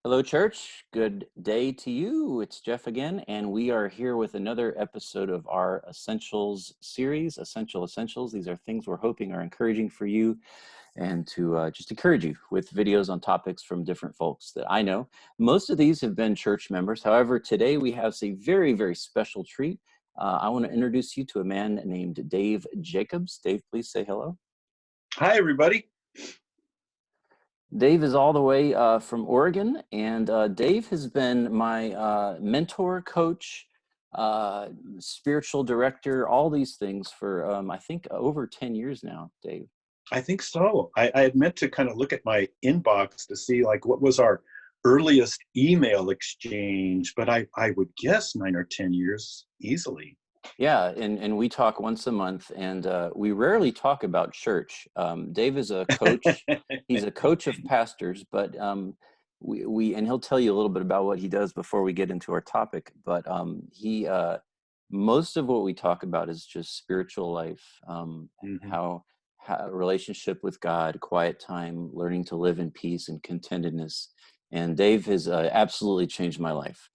Hello, church. Good day to you. It's Jeff again, and we are here with another episode of our Essentials series, Essential Essentials. These are things we're hoping are encouraging for you and to just encourage you with videos on topics from different folks that I know. Most of these have been church members. However, today we have a very, very special treat. I want to introduce you to a man named Dave Jacobs. Dave, please say hello. Hi, everybody. Dave is all the way from Oregon, and Dave has been my mentor, coach, uh, spiritual director, all these things for I think over 10 years now, Dave. I think so. I had meant to kind of look at my inbox to see like what was our earliest email exchange, but I would guess 9 or 10 years easily. Yeah, and we talk once a month, and we rarely talk about church. Dave is a coach. He's a coach of pastors, but we and he'll tell you a little bit about what he does before we get into our topic. But he most of what we talk about is just spiritual life, Mhm. how relationship with God, quiet time, learning to live in peace and contentedness. And Dave has absolutely changed my life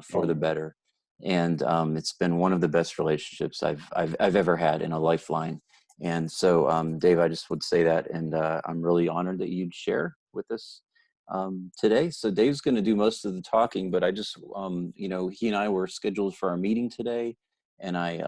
for the Oh, better, and it's been one of the best relationships I've ever had in a lifeline. And so, Dave, I just would say that, and I'm really honored that you'd share with us today. So Dave's going to do most of the talking, but I just, he and I were scheduled for our meeting today, and I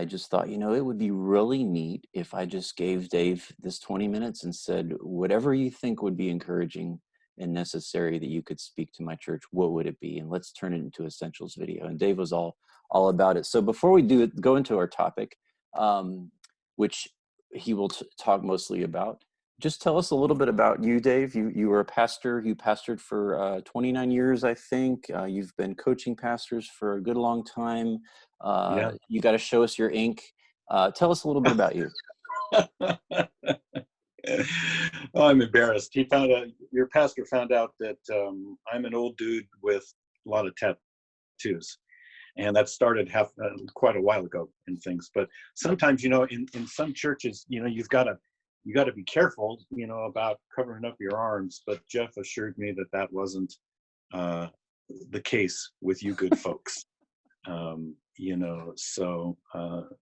just thought, it would be really neat if I just gave Dave this 20 minutes and said, whatever you think would be encouraging and necessary that you could speak to my church, what would it be? And let's turn it into Essentials video. And Dave was all about it. So before we go into our topic, um, which he will talk mostly about, just tell us a little bit about you, Dave. You were a pastor. You pastored for 29 years, I think. You've been coaching pastors for a good long time. yeah. You got to show us your ink. Tell us a little bit about you. Oh, I'm embarrassed. Your pastor found out that I'm an old dude with a lot of tattoos. And that started quite a while ago in things. But sometimes, in some churches, you got to be careful, about covering up your arms. But Jeff assured me that that wasn't uh, the case with you good folks.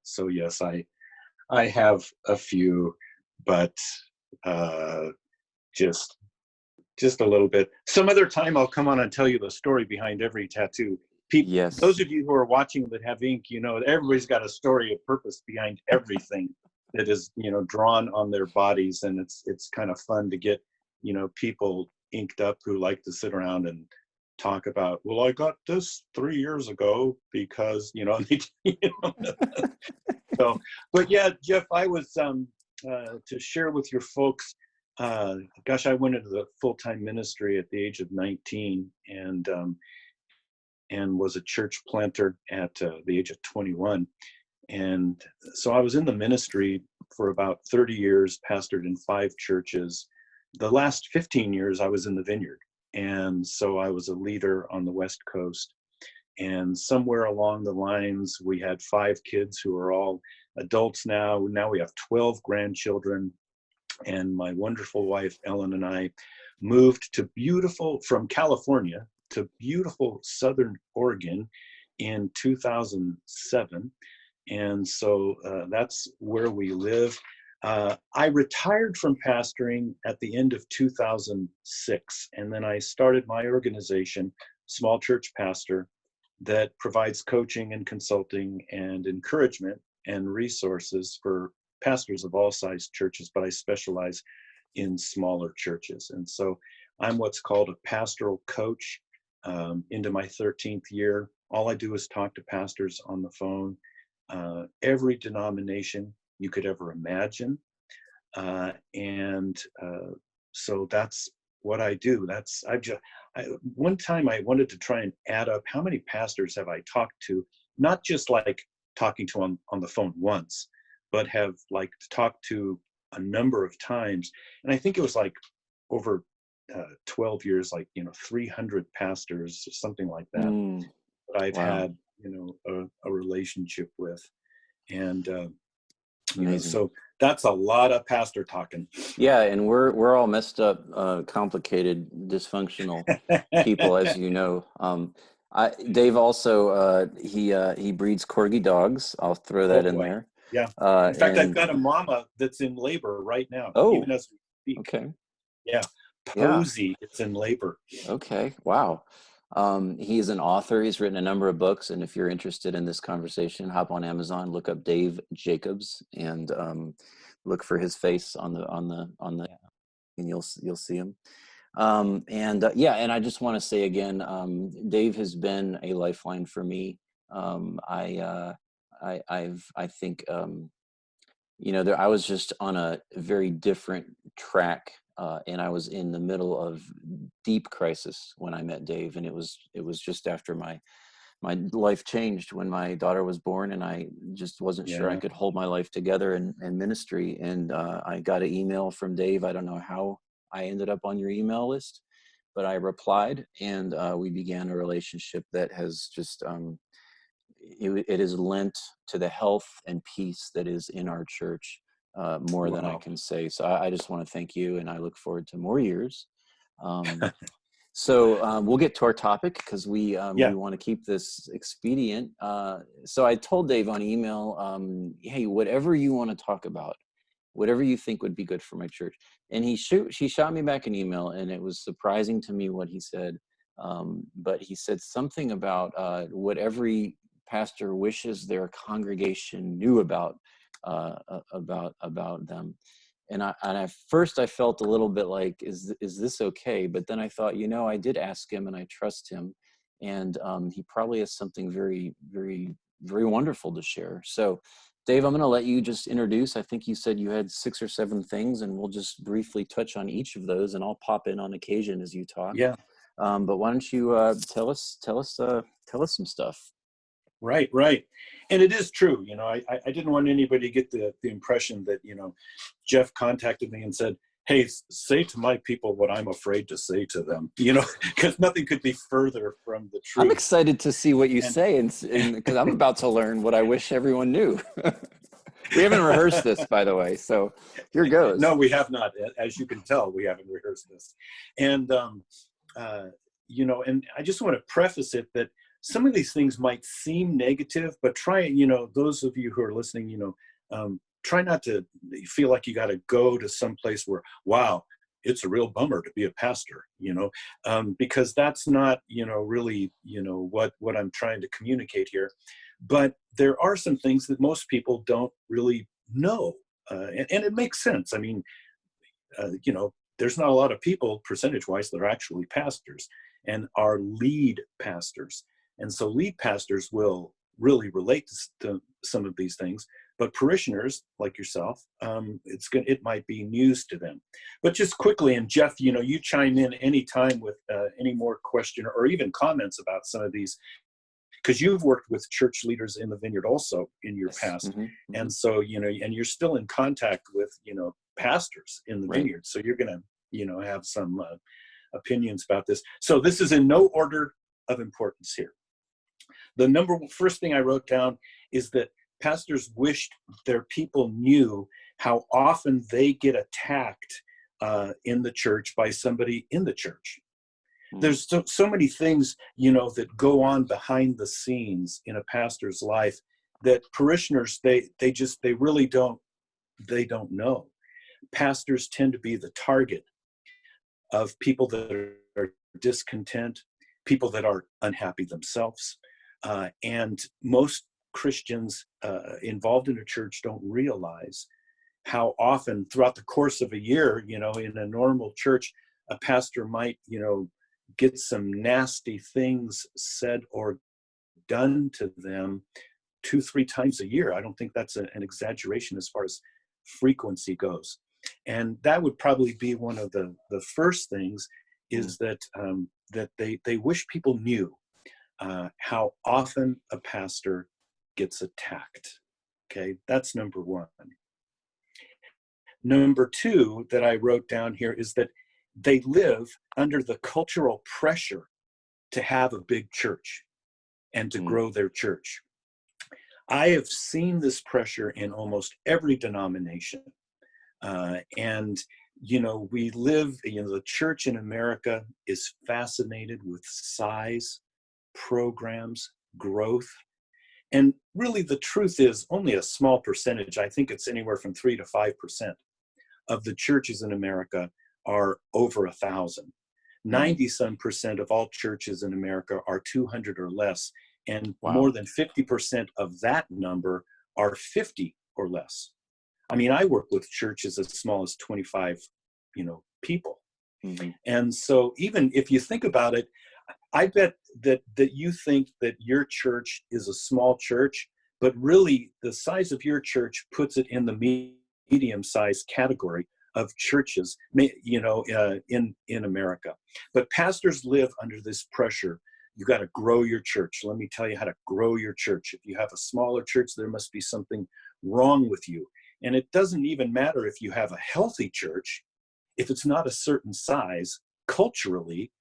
So yes, I have a few, but uh, just just a little bit. Some other time I'll come on and tell you the story behind every tattoo. Those Yes. of you who are watching that have ink, everybody's got a story, a purpose behind everything that is, drawn on their bodies, and it's kind of fun to get, people inked up who like to sit around and talk about, well, I got this 3 years ago because, so, but yeah, Jeff, I was to share with your folks. Gosh, I went into the full-time ministry at the age of 19, and was a church planter at the age of 21. And so I was in the ministry for about 30 years, pastored in 5 churches. The last 15 years, I was in the vineyard. And so I was a leader on the West Coast. And somewhere along the lines, we had 5 kids who are all adults now. Now we have 12 grandchildren. And my wonderful wife, Ellen, and I moved from California to beautiful Southern Oregon in 2007. And so that's where we live. I retired from pastoring at the end of 2006, and then I started my organization, Small Church Pastor, that provides coaching and consulting and encouragement and resources for pastors of all size churches, but I specialize in smaller churches. And so I'm what's called a pastoral coach, into my 13th year. All I do is talk to pastors on the phone, every denomination you could ever imagine. And so that's what I do. One time I wanted to try and add up how many pastors have I talked to, not just like talking to on the phone once, but have like talked to a number of times. And I think it was like over 12 years, like, 300 pastors or something like that Mm, that I've wow. had, a relationship with. And Amazing. So that's a lot of pastor talking. Yeah, and we're all messed up, complicated, dysfunctional people, as you know. Dave also he breeds corgi dogs. I'll throw Oh that in boy. there. Yeah. In fact, I've And got a mama that's in labor right now, oh, even as we speak. okay, Yeah. yeah, Posey is in labor. okay, wow. He's an author. He's written a number of books, and if you're interested in this conversation, hop on Amazon, look up Dave Jacobs, and look for his face on the, and you'll see him. Yeah, and I just want to say again, Dave has been a lifeline for me. I think I was just on a very different track, and I was in the middle of deep crisis when I met Dave, and it was just after my life changed when my daughter was born, and I just wasn't sure I Yeah. could hold my life together in ministry. And I got an email from Dave. I don't know how I ended up on your email list, but I replied, and we began a relationship that has just it is lent to the health and peace that is in our church, more than I Wow. can say. So I just want to thank you, and I look forward to more years. So we'll get to our topic because we Yeah. want to keep this expedient. So I told Dave on email, hey, whatever you want to talk about, whatever you think would be good for my church. And he shot me back an email, and it was surprising to me what he said. But he said something about what every pastor wishes their congregation knew about them. And at first I felt a little bit like, is this okay? But then I thought, I did ask him, and I trust him, and he probably has something very, very, very wonderful to share. So, Dave, I'm going to let you just introduce. I think you said you had 6 or 7 things, and we'll just briefly touch on each of those, and I'll pop in on occasion as you talk. Yeah. But why don't you tell us some stuff? Right, right. And it is true. I didn't want anybody to get the impression that, Jeff contacted me and said, hey, say to my people what I'm afraid to say to them, because nothing could be further from the I'm truth. excited to see what you And say, and because I'm about to learn what I wish everyone knew. We haven't rehearsed this, by the way, so here no, goes. we have not. As you can tell, we haven't rehearsed this. And, and I just want to preface it that some of these things might seem negative, but try, those of you who are listening, try not to feel like you got to go to some place where, wow, it's a real bummer to be a pastor, because that's not, really, what I'm trying to communicate here. But there are some things that most people don't really know. And it makes sense. I mean, there's not a lot of people percentage-wise that are actually pastors and are lead pastors. And so lead pastors will really relate to some of these things, but parishioners like yourself, it might be news to them. But just quickly, and Jeff, you chime in anytime with any more question or even comments about some of these, because you've worked with church leaders in the vineyard also in your Yes. past. Mm-hmm. And so, and you're still in contact with, pastors in the Right. vineyard. So you're going to, have some opinions about this. So this is in no order of importance here. The first thing I wrote down is that pastors wished their people knew how often they get attacked in the church by somebody in the church. There's so many things, that go on behind the scenes in a pastor's life that parishioners, they really don't know. Pastors tend to be the target of people that are discontent, people that are unhappy themselves. And most Christians involved in a church don't realize how often throughout the course of a year, in a normal church, a pastor might, get some nasty things said or done to them 2-3 times a year. I don't think that's an exaggeration as far as frequency goes. And that would probably be one of the first things, is that that they wish people knew how often a pastor gets attacked. Okay, that's number one. Number two that I wrote down here is that they live under the cultural pressure to have a big church and to grow their church. I have seen this pressure in almost every denomination. And, we live, the church in America is fascinated with size, programs, growth. And really, the truth is only a small percentage. I think it's anywhere from 3 to 5% of the churches in America are over 1,000. Mm, 90 some percent of all churches in America are 200 or less. And more wow. than 50% of that number are 50 or less. I mean, I work with churches as small as 25, people. Hmm. And so even if you think about it, I bet that you think that your church is a small church, but really the size of your church puts it in the medium-sized category of churches, in America. But pastors live under this pressure. You got to grow your church. Let me tell you how to grow your church. If you have a smaller church, there must be something wrong with you. And it doesn't even matter if you have a healthy church, if it's not a certain size culturally,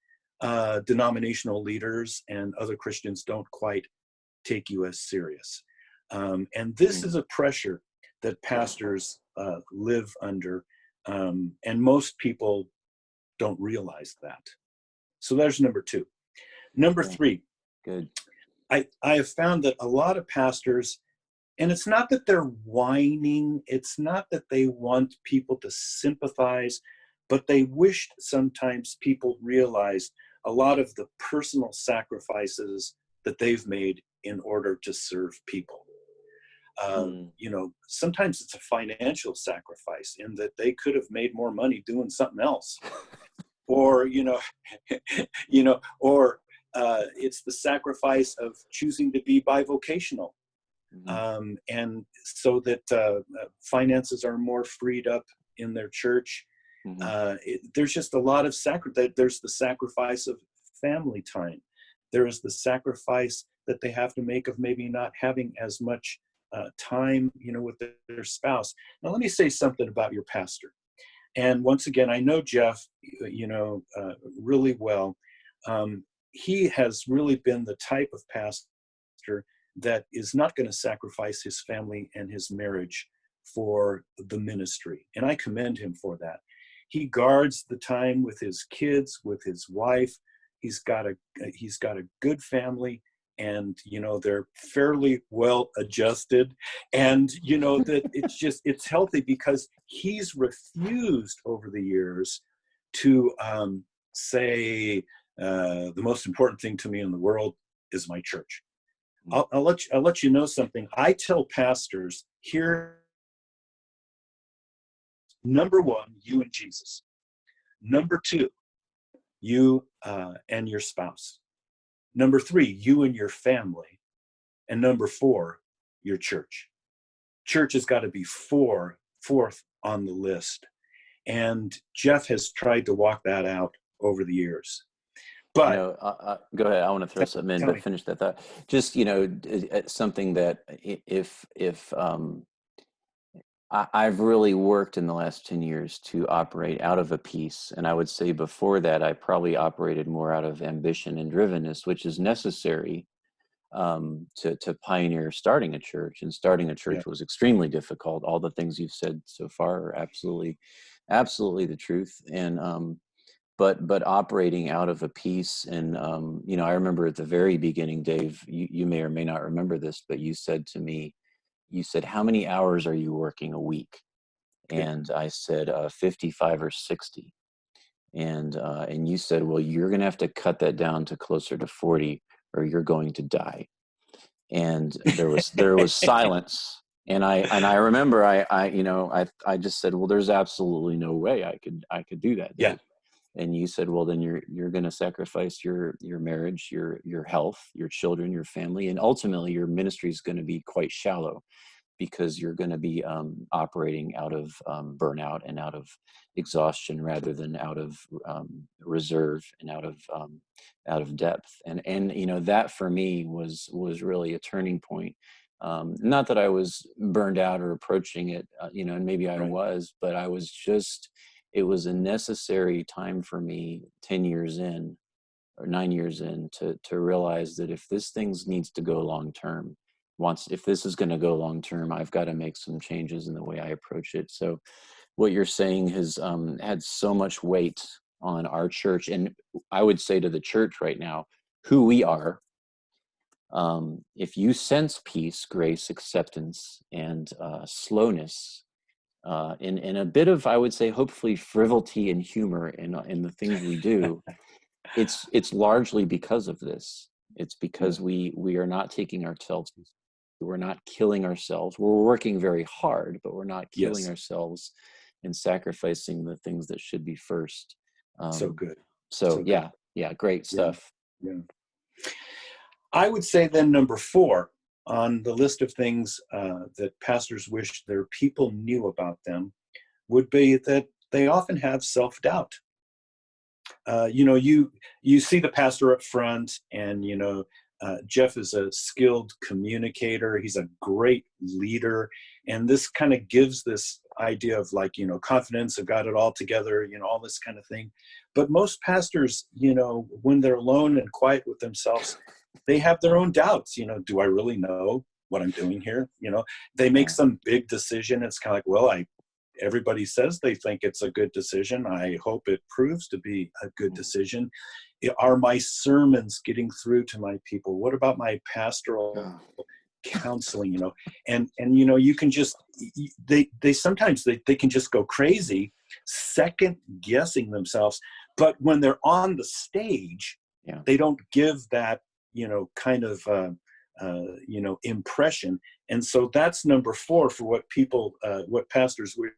denominational leaders and other Christians don't quite take you as serious. And this Mm, is a pressure that pastors live under, and most people don't realize that. So there's number two. Number yeah, three, good. I have found that a lot of pastors, and it's not that they're whining, it's not that they want people to sympathize, but they wished sometimes people realized a lot of the personal sacrifices that they've made in order to serve people. Mm. Sometimes it's a financial sacrifice in that they could have made more money doing something else, or or it's the sacrifice of choosing to be bivocational, Hmm. and so that finances are more freed up in their church. Hmm. There's just a lot of sacrifice. There's the sacrifice of family time. There is the sacrifice that they have to make of maybe not having as much time, with their spouse. Now, let me say something about your pastor. And once again, I know Jeff, really well. He has really been the type of pastor that is not going to sacrifice his family and his marriage for the ministry. And I commend him for that. He guards the time with his kids, with his wife. He's got a good family, and they're fairly well adjusted, and that it's healthy because he's refused over the years to say the most important thing to me in the world is my church. I'll let you know something. I tell pastors here, number one, you and Jesus. Number two, you and your spouse. Number three, you and your family. And number four, your church. Church has got to be fourth on the list. And Jeff has tried to walk that out over the years. But Go ahead. I want to throw something in, tell but me, finish that thought. Just, something that if I've really worked in the last 10 years to operate out of a piece. And I would say before that, I probably operated more out of ambition and drivenness, which is necessary to pioneer starting a church. And starting a yeah, church was extremely difficult. All the things you've said so far are absolutely the truth. And but operating out of a piece, and I remember at the very beginning, Dave, you may or may not remember this, but you said to me, you said, how many hours are you working a week? okay, And I said 55 or 60. And you said, well, you're going to have to cut that down to closer to 40 or you're going to die. And there was silence. And I remember I just said, well, there's absolutely no way I could do that, yeah, Dave. And you said, well, then you're going to sacrifice your marriage, your health, your children, your family, and ultimately your ministry is going to be quite shallow, because you're going to be operating out of burnout and out of exhaustion rather than out of reserve and out of depth. And that for me was really a turning point. Not that I was burned out or approaching it, and maybe I right, was, but I was just. It was a necessary time for me, 10 years in or 9 years in, to realize that if this thing needs to go long term, wants, if this is going to go long term, I've got to make some changes in the way I approach it. So what you're saying has had so much weight on our church, and I would say to the church right now, who we are. If you sense peace, grace, acceptance, and slowness, in a bit of, I would say, hopefully frivolity and humor in the things we do, it's largely because of this. It's Yeah. because we are not taking ourselves, we're not killing ourselves. We're working very hard, but we're not killing Yes. ourselves and sacrificing the things that should be first. So Um, good. so So good. yeah, great Yeah. stuff. Yeah. I would say then number 4 on the list of things that pastors wish their people knew about them would be that they often have self-doubt. You see the pastor up front, and Jeff is a skilled communicator. He's a great leader, and this kind of gives this idea of like confidence. I've got it all together. All this kind of thing. But most pastors, when they're alone and quiet with themselves, they have their own doubts. Do I really know what I'm doing here? They make Yeah. some big decision. It's kind of like, well, everybody says they think it's a good decision. I hope it proves to be a good decision. Are my sermons getting through to my people? What about my pastoral Oh, counseling? And you can just they sometimes they can just go crazy, second guessing themselves. But when they're on the stage, yeah. they don't give that kind of impression. And so that's number 4 for what pastors wish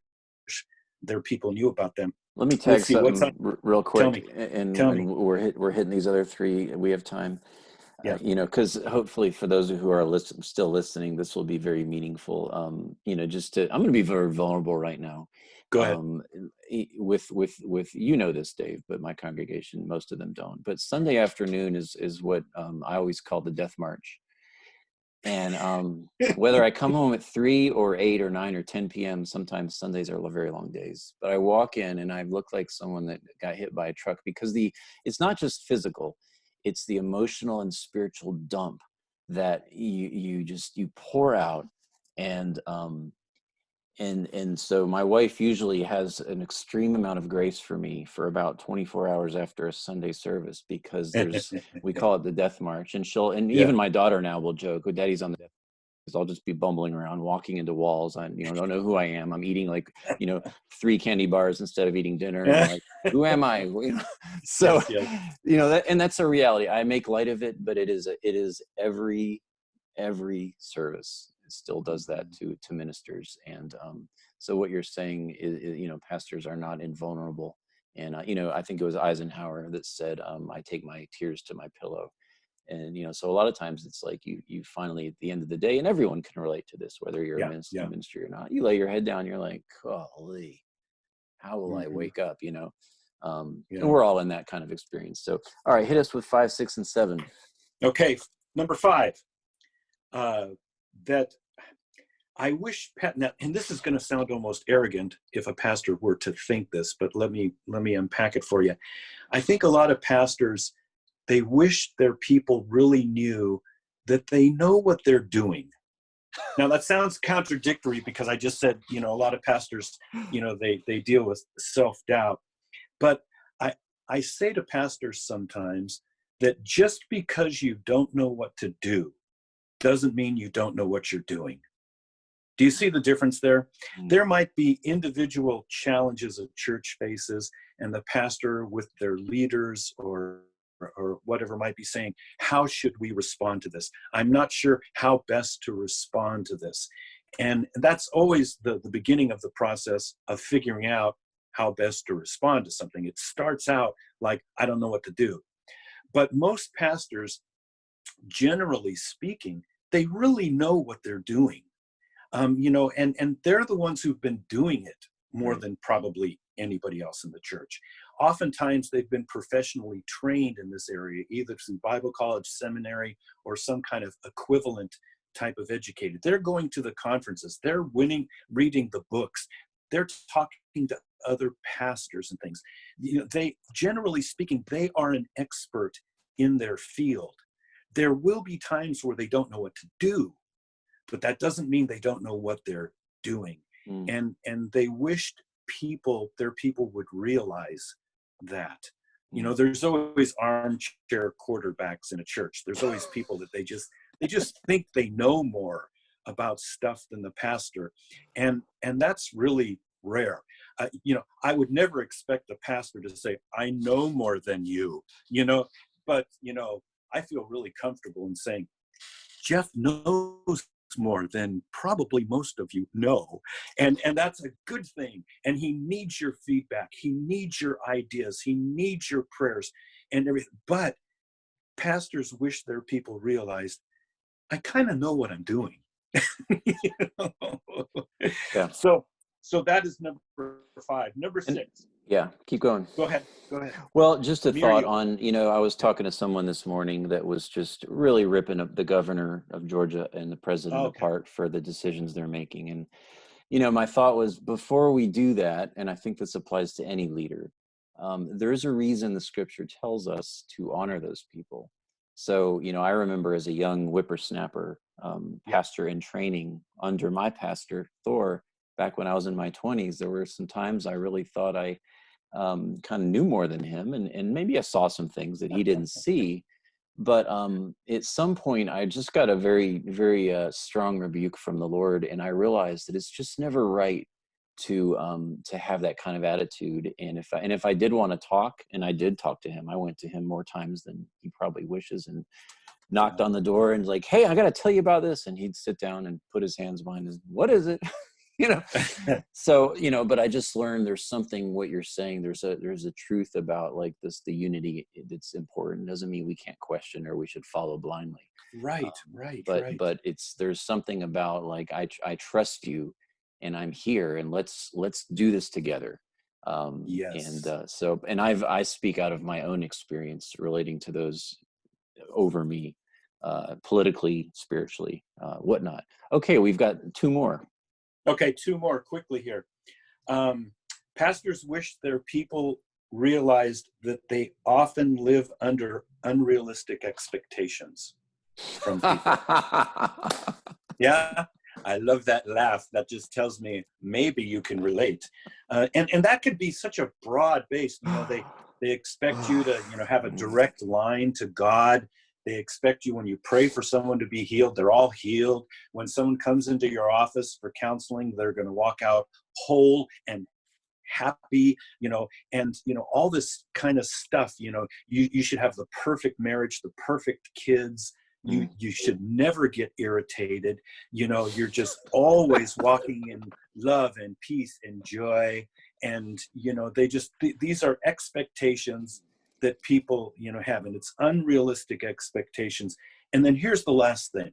their people knew about them. Let me Let's tag see what's on. something real Tell quick, me, and tell me. we're hitting these other three. We have time, Yeah, because hopefully for those who are still listening, this will be very meaningful. Just to, I'm going to be very vulnerable right now. go ahead. With this, Dave, but my congregation, most of them don't. But Sunday afternoon is what I always call the death march. And whether I come home at 3 or 8 or 9 or 10 p.m., sometimes Sundays are very long days. But I walk in and I look like someone that got hit by a truck, because it's not just physical, it's the emotional and spiritual dump that you pour out. And so my wife usually has an extreme amount of grace for me for about 24 hours after a Sunday service, because we call it the death march. And Yeah. even my daughter now will joke, "Oh, Daddy's on the death," because I'll just be bumbling around, walking into walls. I don't know who I am. I'm eating like, 3 candy bars instead of eating dinner. And I'm like, who am I? So, Yes, yes. and that's a reality. I make light of it, but it is every service still does that Mhm. to ministers. And so what you're saying is, pastors are not invulnerable. And I think it was Eisenhower that said, I take my tears to my pillow. And so a lot of times it's like you finally, at the end of the day, and everyone can relate to this, whether you're Yeah, in yeah, ministry or not, you lay your head down, you're like, golly, how will I hmm, wake up? And yeah. we're all in that kind of experience. So all right, hit us with 5, 6, and 7. Okay, number 5. Uh, that I wish, now, and this is going to sound almost arrogant if a pastor were to think this, but let me unpack it for you. I think a lot of pastors, they wish their people really knew that they know what they're doing. Now that sounds contradictory, because I just said, a lot of pastors, they deal with self-doubt. But I I say to pastors sometimes that just because you don't know what to do doesn't mean you don't know what you're doing. Do you see the difference there? Mm. There might be individual challenges a church faces, and the pastor with their leaders or whatever might be saying, how should we respond to this? I'm not sure how best to respond to this. And that's always the beginning of the process of figuring out how best to respond to something. It starts out like, I don't know what to do. But most pastors, generally speaking, they really know what they're doing. And they're the ones who've been doing it more Right. than probably anybody else in the church. Oftentimes, they've been professionally trained in this area, either through Bible college, seminary, or some kind of equivalent type of educated. They're going to the conferences, they're reading the books, they're talking to other pastors and things. They, generally speaking, they are an expert in their field. There will be times where they don't know what to do, but that doesn't mean they don't know what they're doing. Mm, And they wished their people would realize that. mm. There's always armchair quarterbacks in a church. There's always people that they just think they know more about stuff than the pastor, and that's really rare. I would never expect a pastor to say, "I know more than you," but I feel really comfortable in saying, Jeff knows more than probably most of you know, and that's a good thing. And he needs your feedback, he needs your ideas, he needs your prayers and everything. But pastors wish their people realized, I kind of know what I'm doing. You know? Yeah. so so that is number 5. Number And 6. yeah, keep going. Go ahead. Well, just a Me or thought you? on, I was talking to someone this morning that was just really ripping up the governor of Georgia and the president Okay. apart for the decisions they're making. And, my thought was, before we do that, and I think this applies to any leader, there's a reason the scripture tells us to honor those people. So, I remember as a young whippersnapper, Yeah. pastor in training under my pastor, Thor, back when I was in my 20s, there were some times I really thought I kind of knew more than him, and maybe I saw some things that he didn't see. But at some point, I just got a very, very strong rebuke from the Lord, and I realized that it's just never right to have that kind of attitude. And if I did want to talk, and I did talk to him, I went to him more times than he probably wishes, and knocked Yeah. on the door and like, "Hey, I got to tell you about this," and he'd sit down and put his hands behind his, "What is it?" you know so but I just learned there's something, what you're saying, there's a truth about like this, the unity that's important. Doesn't mean we can't question or we should follow blindly. Right, um, right, but right. but there's something about like, I trust you, and I'm here, and let's do this together. And Yes. so, and I speak out of my own experience relating to those over me, politically, spiritually, whatnot. Okay, we've got two more. Okay, 2 more quickly here. Um, Pastors wish their people realized that they often live under unrealistic expectations from people. Yeah, I love that laugh. That just tells me maybe you can relate. And that could be such a broad base. They expect you to have a direct line to God. They expect you, when you pray for someone to be healed, they're all healed. When someone comes into your office for counseling, they're going to walk out whole and happy, and all this kind of stuff. You should have the perfect marriage, the perfect kids. you Mm. you should never get irritated. You're just always walking in love and peace and joy. And these are expectations that people have, and it's unrealistic expectations. And then here's the last thing.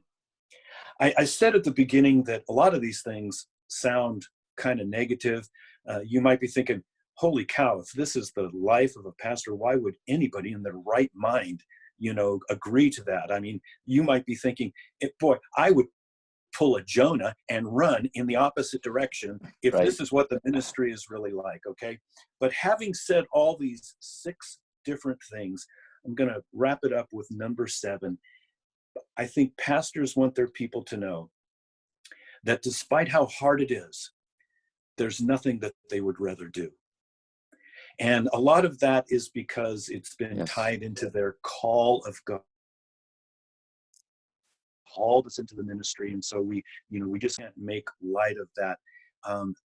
I said at the beginning that a lot of these things sound kind of negative. You might be thinking, holy cow, if this is the life of a pastor, why would anybody in their right mind, agree to that? I mean, you might be thinking, boy, I would pull a Jonah and run in the opposite direction if Right. this is what the ministry is really like, okay? But having said all these 6 different things, I'm going to wrap it up with number 7. I think pastors want their people to know that despite how hard it is, there's nothing that they would rather do. And a lot of that is because it's been Yes. tied into their call of God, called us into the ministry. And so we just can't make light of that.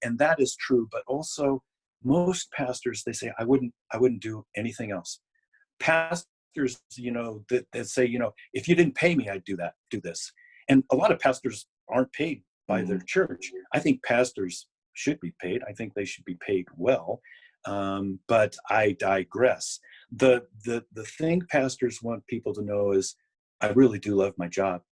And that is true. But also, most pastors, they say, I wouldn't do anything else. Pastors, that say, if you didn't pay me, I'd do this. And a lot of pastors aren't paid by their Mm. church. I think pastors should be paid. I think they should be paid well. But I digress. The thing pastors want people to know is, I really do love my job.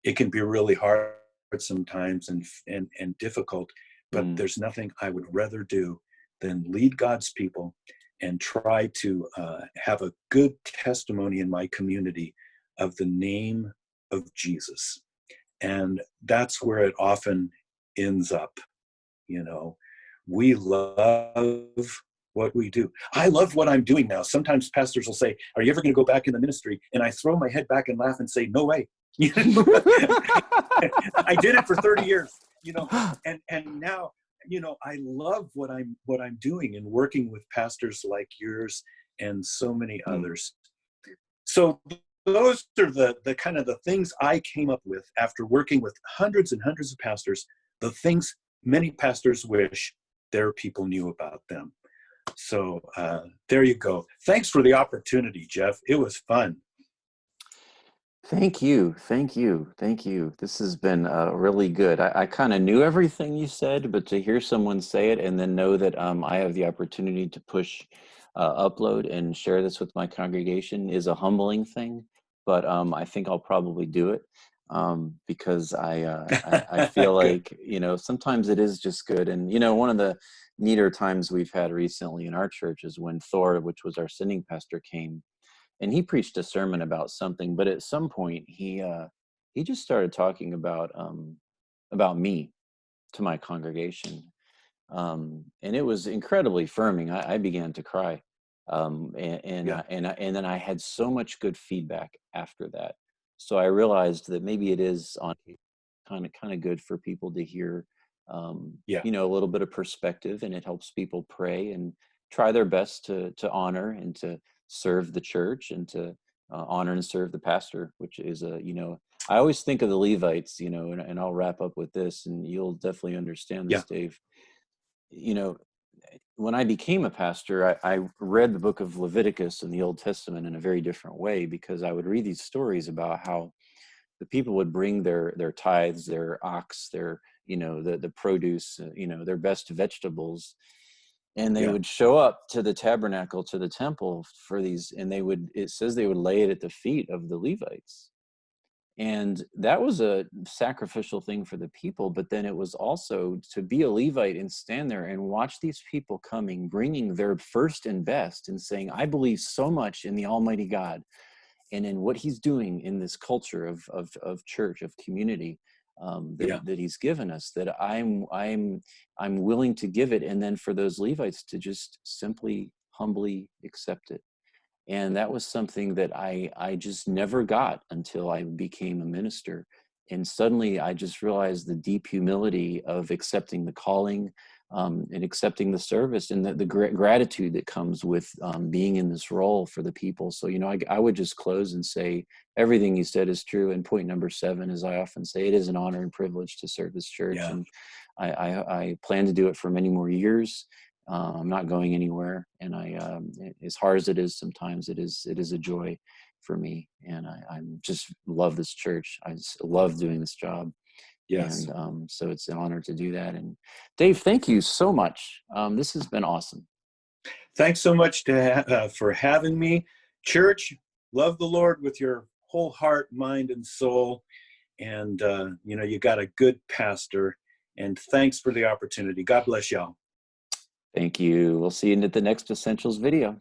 It can be really hard sometimes and difficult, but Mm. there's nothing I would rather do than lead God's people and try to have a good testimony in my community of the name of Jesus. And that's where it often ends up. You know, we love what we do. I love what I'm doing now. Sometimes pastors will say, are you ever going to go back in the ministry? And I throw my head back and laugh and say, no way. You know, I did it for 30 years, you know, and now, you know, I love what I'm doing and working with pastors like yours and so many Mm. others. So those are the kind of the things I came up with after working with hundreds and hundreds of pastors, the things many pastors wish their people knew about them. So there you go. Thanks for the opportunity, Jeff. It was fun. Thank you. Thank you. Thank you. This has been really good. I kind of knew everything you said, but to hear someone say it and then know that I have the opportunity to push upload and share this with my congregation is a humbling thing. But I think I'll probably do it because I feel Good. like, you know, sometimes it is just good. And, you know, one of the neater times we've had recently in our church is when Thor, which was our sending pastor, came and he preached a sermon about something, but at some point he just started talking about me to my congregation, and it was incredibly affirming. I began to cry, Yeah. and then I had so much good feedback after that. So I realized that maybe it is on kind of good for people to hear, Yeah. you know, a little bit of perspective, and it helps people pray and try their best to honor and to serve the church and to honor and serve the pastor, which is a, you know, I always think of the Levites, you know, and I'll wrap up with this, and you'll definitely understand Yeah. this, Dave. You know, when I became a pastor, I read the book of Leviticus in the Old Testament in a very different way, because I would read these stories about how the people would bring their tithes, their ox, their, you know, the produce, you know, their best vegetables, and they Yeah. would show up to the tabernacle, to the temple for these, and they would, it says they would lay it at the feet of the Levites. And that was a sacrificial thing for the people, but then it was also to be a Levite and stand there and watch these people coming, bringing their first and best and saying, I believe so much in the Almighty God and in what he's doing in this culture of church, of community, Yeah. that he's given us, that I'm willing to give it. And then for those Levites to just simply humbly accept it. And that was something that I just never got until I became a minister. And suddenly I just realized the deep humility of accepting the calling, and accepting the service, and the gratitude that comes with being in this role for the people. So, you know, I would just close and say everything you said is true. And point number 7, as I often say, it is an honor and privilege to serve this church. Yeah. And I plan to do it for many more years. I'm not going anywhere, and as hard as it is, sometimes it is a joy for me, and I just love this church. I just love doing this job, Yes. and so it's an honor to do that. And Dave, thank you so much. This has been awesome. Thanks so much for having me. Church, love the Lord with your whole heart, mind, and soul. And, you know, you got a good pastor. And thanks for the opportunity. God bless y'all. Thank you. We'll see you in the next Essentials video.